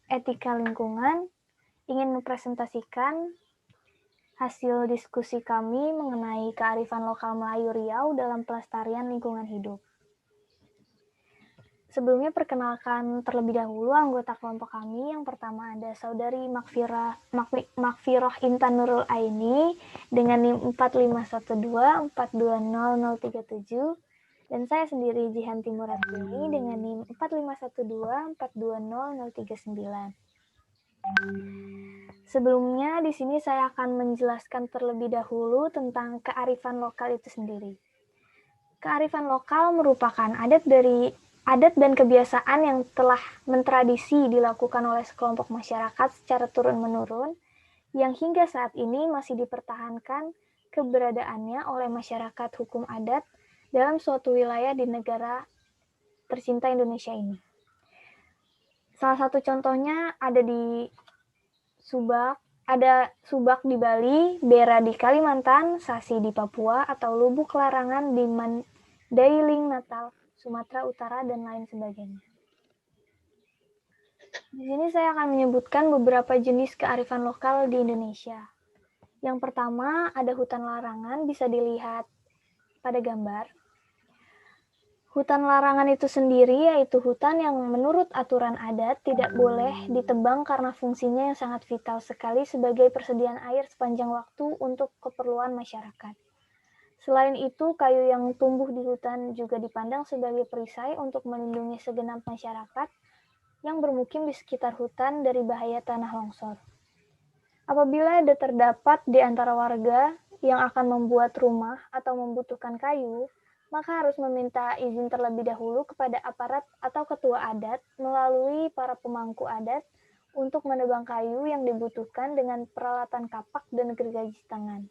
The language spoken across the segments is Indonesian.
Etika Lingkungan ingin mempresentasikan hasil diskusi kami mengenai kearifan lokal Melayu Riau dalam pelestarian lingkungan hidup. Sebelumnya perkenalkan terlebih dahulu anggota kelompok kami. Yang pertama ada Saudari Makfiroh Intan Nurul Aini dengan NIM 4512 420037 dan saya sendiri Jihanti Muratini dengan NIM 4512 420039. Sebelumnya di sini saya akan menjelaskan terlebih dahulu tentang kearifan lokal itu sendiri. Kearifan lokal merupakan adat dan kebiasaan yang telah mentradisi dilakukan oleh sekelompok masyarakat secara turun-menurun yang hingga saat ini masih dipertahankan keberadaannya oleh masyarakat hukum adat dalam suatu wilayah di negara tercinta Indonesia ini. Salah satu contohnya ada Subak di Bali, Bera di Kalimantan, Sasi di Papua, atau Lubuk Larangan di Mandailing, Natal, Sumatera Utara, dan lain sebagainya. Di sini saya akan menyebutkan beberapa jenis kearifan lokal di Indonesia. Yang pertama, ada hutan larangan, bisa dilihat pada gambar. Hutan larangan itu sendiri yaitu hutan yang menurut aturan adat tidak boleh ditebang karena fungsinya yang sangat vital sekali sebagai persediaan air sepanjang waktu untuk keperluan masyarakat. Selain itu, kayu yang tumbuh di hutan juga dipandang sebagai perisai untuk melindungi segenap masyarakat yang bermukim di sekitar hutan dari bahaya tanah longsor. Apabila ada terdapat di antara warga yang akan membuat rumah atau membutuhkan kayu, maka harus meminta izin terlebih dahulu kepada aparat atau ketua adat melalui para pemangku adat untuk menebang kayu yang dibutuhkan dengan peralatan kapak dan gergaji tangan.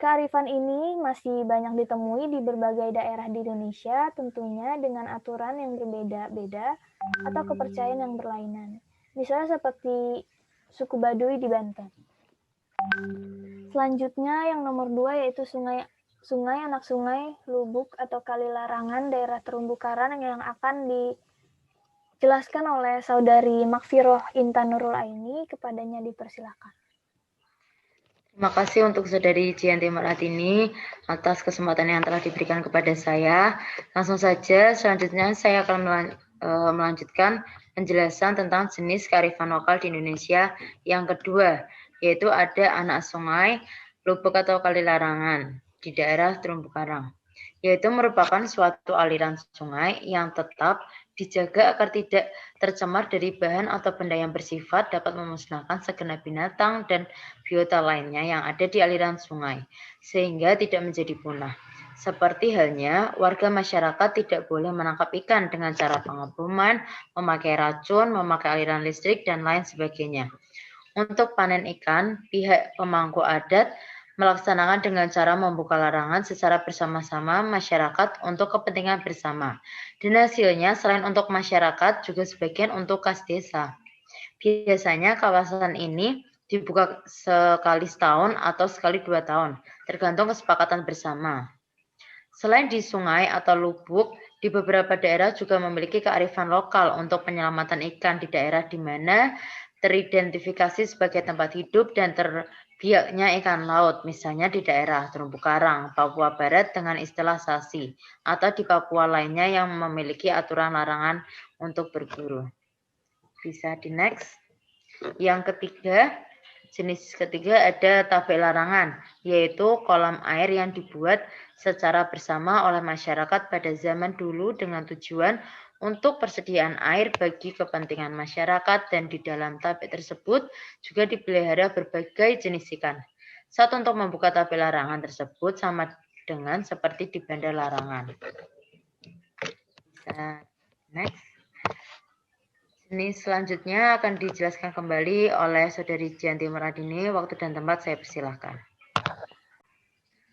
Kearifan ini masih banyak ditemui di berbagai daerah di Indonesia, tentunya dengan aturan yang berbeda-beda atau kepercayaan yang berlainan. Misalnya seperti suku Baduy di Banten. Selanjutnya yang nomor 2 yaitu anak sungai, lubuk atau kali larangan daerah terumbu karang yang akan dijelaskan oleh Saudari Makfiroh Intan Nurul Aini. Kepadanya dipersilakan. Terima kasih untuk Saudari Jihanti Muratini atas kesempatan yang telah diberikan kepada saya. Langsung saja, selanjutnya saya akan melanjutkan penjelasan tentang jenis kearifan lokal di Indonesia yang kedua, yaitu ada anak sungai, lubuk atau kali larangan di daerah terumbu karang, yaitu merupakan suatu aliran sungai yang tetap dijaga agar tidak tercemar dari bahan atau benda yang bersifat dapat memusnahkan segenap binatang dan biota lainnya yang ada di aliran sungai, sehingga tidak menjadi punah. Seperti halnya, warga masyarakat tidak boleh menangkap ikan dengan cara pengepuman, memakai racun, memakai aliran listrik, dan lain sebagainya. Untuk panen ikan, pihak pemangku adat melaksanakan dengan cara membuka larangan secara bersama-sama masyarakat untuk kepentingan bersama. Dan hasilnya selain untuk masyarakat juga sebagian untuk kas desa. Biasanya kawasan ini dibuka sekali setahun atau sekali 2 tahun, tergantung kesepakatan bersama. Selain di sungai atau lubuk, di beberapa daerah juga memiliki kearifan lokal untuk penyelamatan ikan di daerah di mana teridentifikasi sebagai tempat hidup dan terbiaknya ikan laut, misalnya di daerah terumbu karang, Papua Barat dengan istilah sasi, atau di Papua lainnya yang memiliki aturan larangan untuk berburu. Bisa di next. Yang ketiga, jenis ketiga ada tabek larangan, yaitu kolam air yang dibuat secara bersama oleh masyarakat pada zaman dulu dengan tujuan untuk persediaan air bagi kepentingan masyarakat, dan di dalam tabek tersebut juga dipelihara berbagai jenis ikan. Satu untuk membuka tabek larangan tersebut sama dengan seperti di bandar larangan. Bisa next. Jenis selanjutnya akan dijelaskan kembali oleh Saudari Jihanti Muratini. Waktu dan tempat saya persilahkan.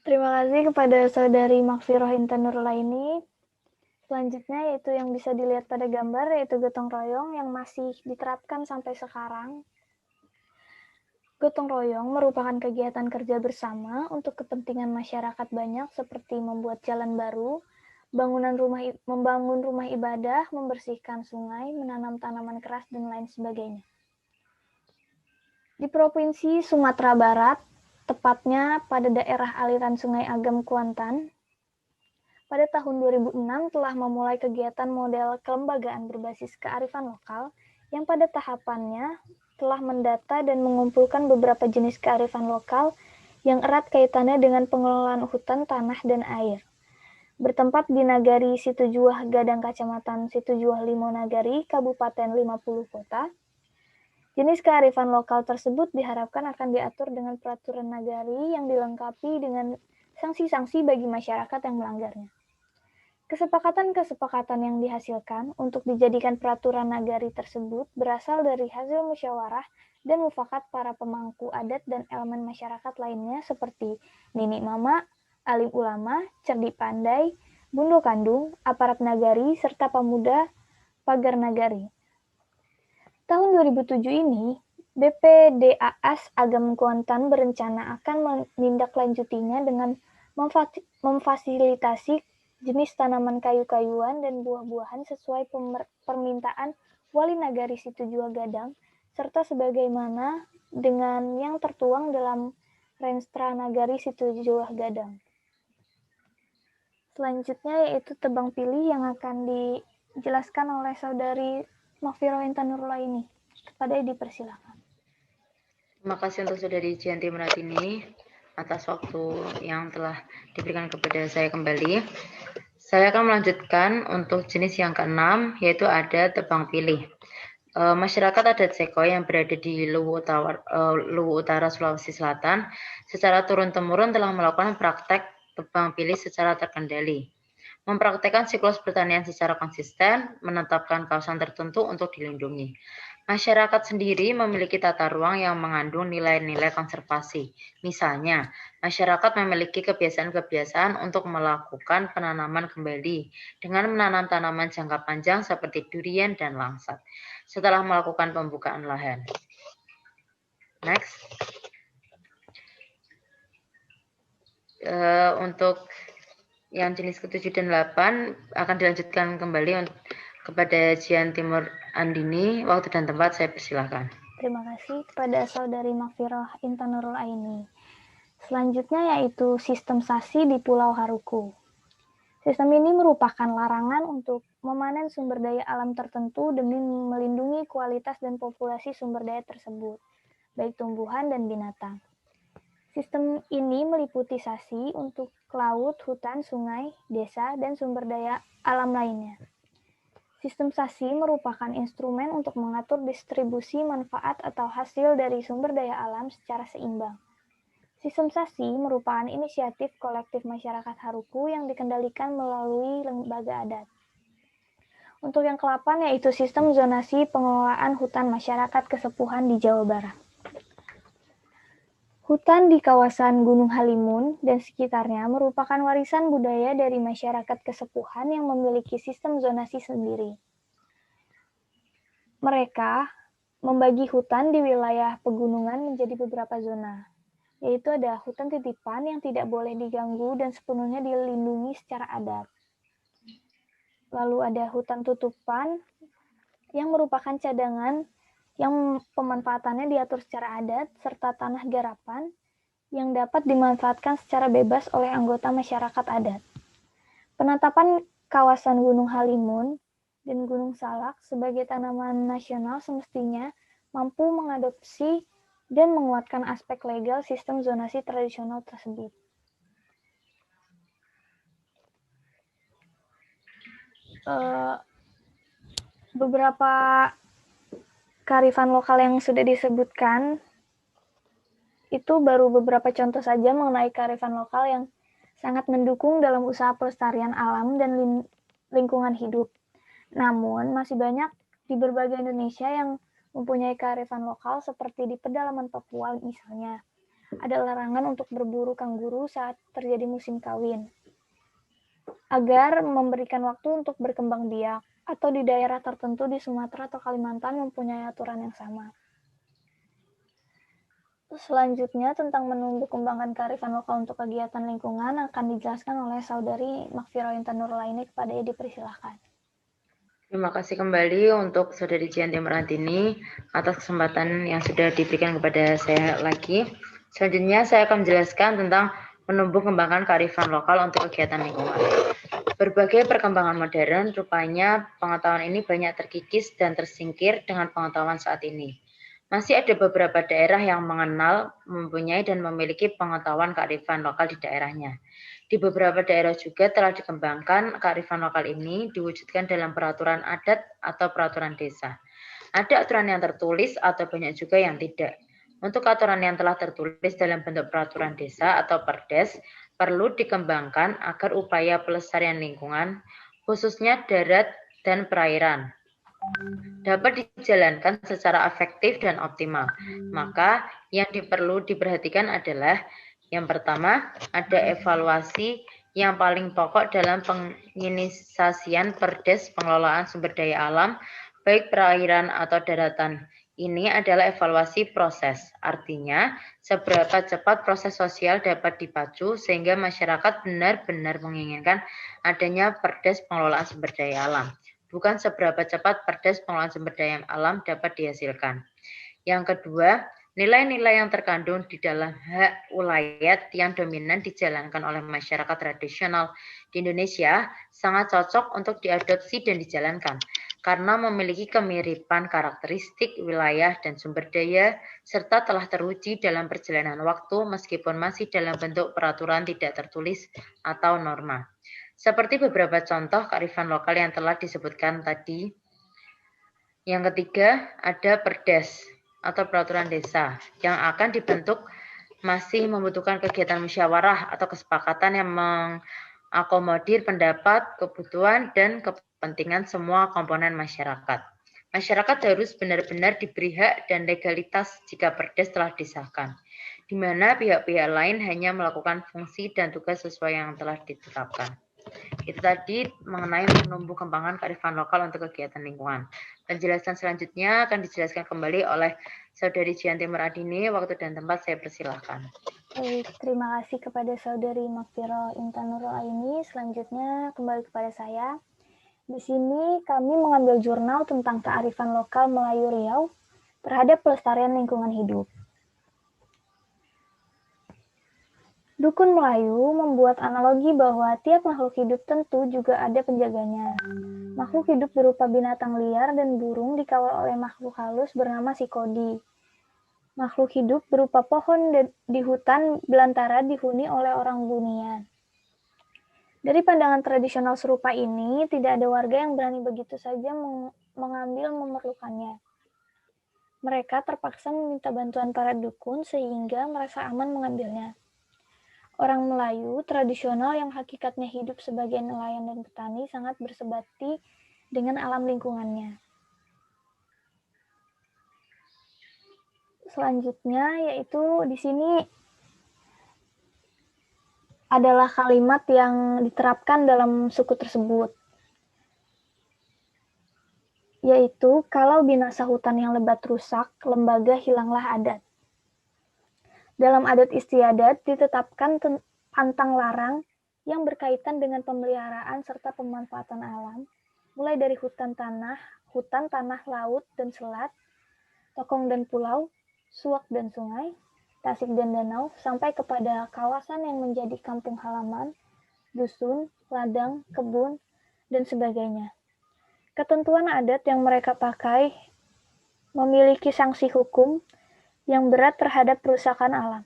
Terima kasih kepada Saudari Makfiroh Intan Nurul Aini. Selanjutnya yaitu yang bisa dilihat pada gambar yaitu gotong royong yang masih diterapkan sampai sekarang. Gotong royong merupakan kegiatan kerja bersama untuk kepentingan masyarakat banyak seperti membuat jalan baru, membangun rumah ibadah, membersihkan sungai, menanam tanaman keras, dan lain sebagainya. Di Provinsi Sumatera Barat, tepatnya pada daerah aliran Sungai Agam Kuantan, pada tahun 2006 telah memulai kegiatan model kelembagaan berbasis kearifan lokal yang pada tahapannya telah mendata dan mengumpulkan beberapa jenis kearifan lokal yang erat kaitannya dengan pengelolaan hutan, tanah, dan air. Bertempat di Nagari Situjuah Gadang, Kecamatan Situjuah Limonagari, Kabupaten 50 Kota, jenis kearifan lokal tersebut diharapkan akan diatur dengan peraturan nagari yang dilengkapi dengan sanksi-sanksi bagi masyarakat yang melanggarnya. Kesepakatan-kesepakatan yang dihasilkan untuk dijadikan peraturan nagari tersebut berasal dari hasil musyawarah dan mufakat para pemangku adat dan elemen masyarakat lainnya seperti Nini Mama, alim ulama, cerdik pandai, bundo kandung, aparat nagari, serta pemuda pagar nagari. Tahun 2007 ini, BPDAS Agam Kuantan berencana akan menindaklanjutinya dengan memfasilitasi jenis tanaman kayu-kayuan dan buah-buahan sesuai permintaan Wali Nagari Situjuah Gadang, serta sebagaimana dengan yang tertuang dalam Renstra Nagari Situjuah Gadang. Selanjutnya yaitu tebang pilih yang akan dijelaskan oleh saudari Makfiroh Intan Nurulaini. Kepada dipersilakan. Terima kasih untuk saudari Jianti Meratini atas waktu yang telah diberikan kepada saya kembali. Saya akan melanjutkan untuk jenis yang keenam, yaitu ada tebang pilih. Masyarakat adat Seko yang berada di Luwu Utara, Sulawesi Selatan, secara turun-temurun telah melakukan praktek tebang pilih secara terkendali. Mempraktekkan siklus pertanian secara konsisten, menetapkan kawasan tertentu untuk dilindungi. Masyarakat sendiri memiliki tata ruang yang mengandung nilai-nilai konservasi. Misalnya, masyarakat memiliki kebiasaan-kebiasaan untuk melakukan penanaman kembali dengan menanam tanaman jangka panjang seperti durian dan langsat setelah melakukan pembukaan lahan. Next. Untuk yang jenis ke-7 dan 8 akan dilanjutkan kembali kepada Jian Timur Andini. Waktu dan tempat saya persilahkan. Terima kasih kepada saudari Makfiroh Intan Nurul Aini. Selanjutnya yaitu sistem sasi di Pulau Haruku. Sistem ini merupakan larangan untuk memanen sumber daya alam tertentu demi melindungi kualitas dan populasi sumber daya tersebut, baik tumbuhan dan binatang. Sistem ini meliputi sasi untuk laut, hutan, sungai, desa, dan sumber daya alam lainnya. Sistem sasi merupakan instrumen untuk mengatur distribusi manfaat atau hasil dari sumber daya alam secara seimbang. Sistem sasi merupakan inisiatif kolektif masyarakat Haruku yang dikendalikan melalui lembaga adat. Untuk yang ke-8 yaitu sistem zonasi pengelolaan hutan masyarakat kesepuhan di Jawa Barat. Hutan di kawasan Gunung Halimun dan sekitarnya merupakan warisan budaya dari masyarakat kesepuhan yang memiliki sistem zonasi sendiri. Mereka membagi hutan di wilayah pegunungan menjadi beberapa zona, yaitu ada hutan titipan yang tidak boleh diganggu dan sepenuhnya dilindungi secara adat. Lalu ada hutan tutupan yang merupakan cadangan yang pemanfaatannya diatur secara adat, serta tanah garapan yang dapat dimanfaatkan secara bebas oleh anggota masyarakat adat. Penetapan kawasan Gunung Halimun dan Gunung Salak sebagai tanaman nasional semestinya mampu mengadopsi dan menguatkan aspek legal sistem zonasi tradisional tersebut. Beberapa kearifan lokal yang sudah disebutkan itu baru beberapa contoh saja mengenai kearifan lokal yang sangat mendukung dalam usaha pelestarian alam dan lingkungan hidup. Namun, masih banyak di berbagai Indonesia yang mempunyai kearifan lokal seperti di pedalaman Papua misalnya. Ada larangan untuk berburu kanguru saat terjadi musim kawin, agar memberikan waktu untuk berkembang biak, atau di daerah tertentu di Sumatera atau Kalimantan mempunyai aturan yang sama. Selanjutnya tentang menumbuh kembangkan kearifan lokal untuk kegiatan lingkungan akan dijelaskan oleh Saudari Makfiro Intan Nurulaini. Kepada Edi, dipersilakan. Terima kasih kembali untuk Saudari Jianti Marantini atas kesempatan yang sudah diberikan kepada saya lagi. Selanjutnya saya akan menjelaskan tentang menumbuh kembangkan kearifan lokal untuk kegiatan lingkungan. Berbagai perkembangan modern, rupanya pengetahuan ini banyak terkikis dan tersingkir dengan pengetahuan saat ini. Masih ada beberapa daerah yang mengenal, mempunyai, dan memiliki pengetahuan kearifan lokal di daerahnya. Di beberapa daerah juga telah dikembangkan kearifan lokal ini diwujudkan dalam peraturan adat atau peraturan desa. Ada aturan yang tertulis atau banyak juga yang tidak. Untuk aturan yang telah tertulis dalam bentuk peraturan desa atau perdes, perlu dikembangkan agar upaya pelestarian lingkungan, khususnya darat dan perairan, dapat dijalankan secara efektif dan optimal. Maka yang perlu diperhatikan adalah yang pertama, ada evaluasi yang paling pokok dalam penginisiasian perdes pengelolaan sumber daya alam, baik perairan atau daratan. Ini adalah evaluasi proses, artinya seberapa cepat proses sosial dapat dipacu sehingga masyarakat benar-benar menginginkan adanya perdes pengelolaan sumber daya alam. Bukan seberapa cepat perdes pengelolaan sumber daya alam dapat dihasilkan. Yang kedua, nilai-nilai yang terkandung di dalam hak ulayat yang dominan dijalankan oleh masyarakat tradisional di Indonesia sangat cocok untuk diadopsi dan dijalankan karena memiliki kemiripan karakteristik wilayah dan sumber daya serta telah teruji dalam perjalanan waktu meskipun masih dalam bentuk peraturan tidak tertulis atau norma. Seperti beberapa contoh kearifan lokal yang telah disebutkan tadi. Yang ketiga, ada perdes atau peraturan desa yang akan dibentuk masih membutuhkan kegiatan musyawarah atau kesepakatan yang mengakomodir pendapat, kebutuhan, dan kepentingan semua komponen masyarakat. Masyarakat harus benar-benar diberi hak dan legalitas jika perdes telah disahkan, di mana pihak-pihak lain hanya melakukan fungsi dan tugas sesuai yang telah ditetapkan. Itu tadi mengenai menumbuh kembangkan kearifan lokal untuk kegiatan lingkungan. Penjelasan selanjutnya akan dijelaskan kembali oleh Saudari Jianti Meradini. Waktu dan tempat saya persilahkan. Baik, terima kasih kepada Saudari Makfiro Intan Nurulaini. Selanjutnya kembali kepada saya. Di sini kami mengambil jurnal tentang kearifan lokal Melayu Riau terhadap pelestarian lingkungan hidup. Dukun Melayu membuat analogi bahwa tiap makhluk hidup tentu juga ada penjaganya. Makhluk hidup berupa binatang liar dan burung dikawal oleh makhluk halus bernama Sikodi. Makhluk hidup berupa pohon di hutan belantara dihuni oleh orang Bunian. Dari pandangan tradisional serupa ini, tidak ada warga yang berani begitu saja mengambil memerlukannya. Mereka terpaksa meminta bantuan para dukun sehingga merasa aman mengambilnya. Orang Melayu tradisional yang hakikatnya hidup sebagai nelayan dan petani sangat bersebati dengan alam lingkungannya. Selanjutnya yaitu di sini adalah kalimat yang diterapkan dalam suku tersebut. Yaitu kalau binasa hutan yang lebat rusak, lembaga hilanglah adat. Dalam adat istiadat ditetapkan pantang larang yang berkaitan dengan pemeliharaan serta pemanfaatan alam, mulai dari hutan, tanah, laut, dan selat, tokong dan pulau, suak dan sungai, tasik dan danau, sampai kepada kawasan yang menjadi kampung halaman, dusun, ladang, kebun, dan sebagainya. Ketentuan adat yang mereka pakai memiliki sanksi hukum yang berat terhadap perusakan alam.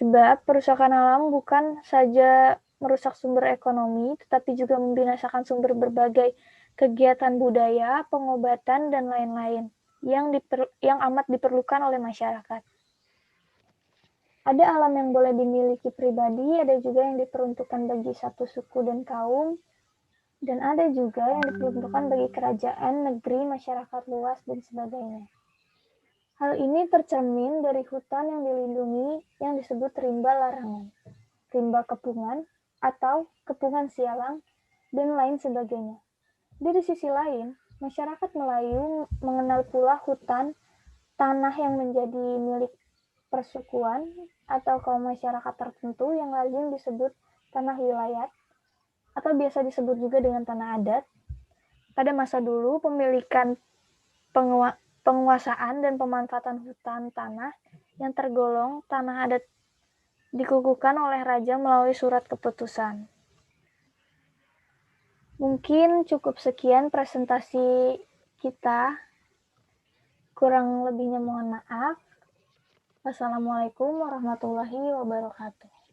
Sebab perusakan alam bukan saja merusak sumber ekonomi, tetapi juga membinasakan sumber berbagai kegiatan budaya, pengobatan, dan lain-lain yang amat diperlukan oleh masyarakat. Ada alam yang boleh dimiliki pribadi, ada juga yang diperuntukkan bagi satu suku dan kaum, dan ada juga yang diperuntukkan bagi kerajaan, negeri, masyarakat luas, dan sebagainya. Hal ini tercermin dari hutan yang dilindungi yang disebut rimba larangan, rimba kepungan, atau kepungan sialang, dan lain sebagainya. Dari sisi lain, masyarakat Melayu mengenal pula hutan, tanah yang menjadi milik persukuan atau kaum masyarakat tertentu yang lazim disebut tanah wilayah atau biasa disebut juga dengan tanah adat. Pada masa dulu, pemilikan penguasaan dan pemanfaatan hutan tanah yang tergolong tanah adat dikukuhkan oleh raja melalui surat keputusan. Mungkin cukup sekian presentasi kita. Kurang lebihnya mohon maaf. Wassalamualaikum warahmatullahi wabarakatuh.